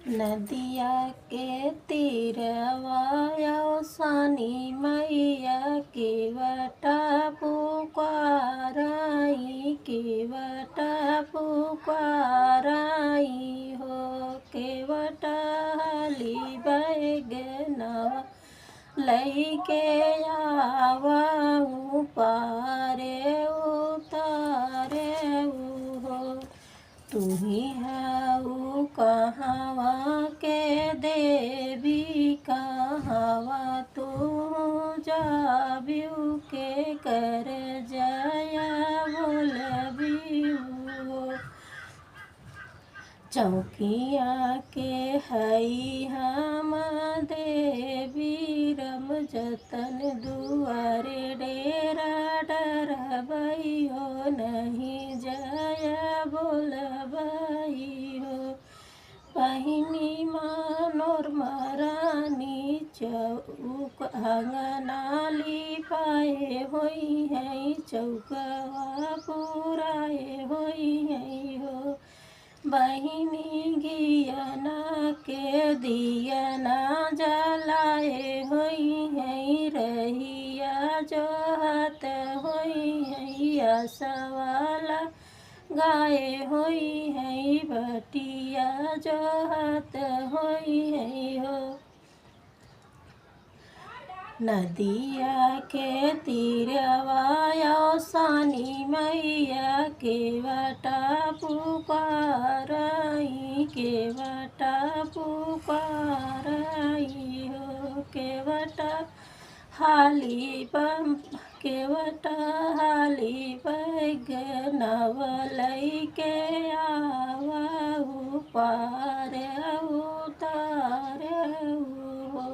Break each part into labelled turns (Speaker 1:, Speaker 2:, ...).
Speaker 1: नदिया के तीरवा सानी मैया के वटा पुकाराई के वटा पुकाराई हो के वटा हाली बैगनवा लैके आवहु पारे उतारे हो। तुही हऊ कहवा के देवी कहवा तू जाबियू के कर जया बोलबियू। चौकिया के हई हम देवी रम जतन दुआरे डेरा डरबैयो नहीं जया बोलबैयो। पहिनी मनोर मरानी चौक अंगना लिपाए होई है चौकवा पुराए होई है हो। बहिनी घियना के दियना जलाए होई है रहिया जोहत होई है सवाला गाए होई है बटिया जोहत होई है हो। नदिया के तीरवा सानी मैया के वटा पुकाराई के वटा पुकाराई हो के वटा हाली के वटा हाली बैगनवा लैके आवहु पारे उतारे हो।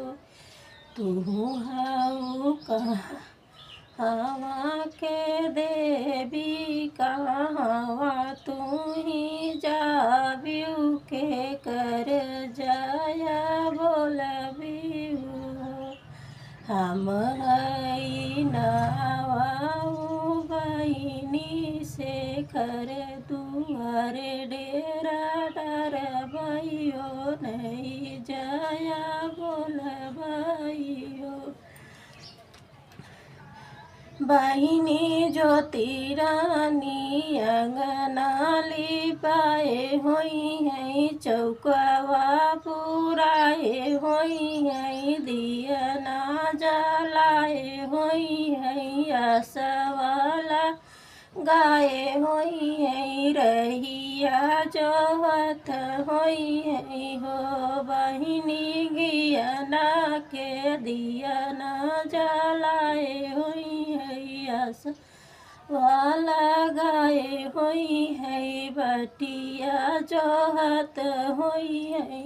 Speaker 1: तुहु हऊ कहवा के देवी कहवा तुही जाबियू के कर जया बोलबियू। हम हई नावाऊ बहिनी से घर दुआरे डेरा डरबैयो नहीं जया बोलबैयो। बहिनी ज्योति रानी अंगना लिपाए होई है चौकवा पुराए होई है दियना जलाए होई है आसवाला गाए होई है रहिया जोहत होई है हो। बहिनी घियना के दियना जलाए होई है आसवाला गाए होई है बटिया जोहत होई है।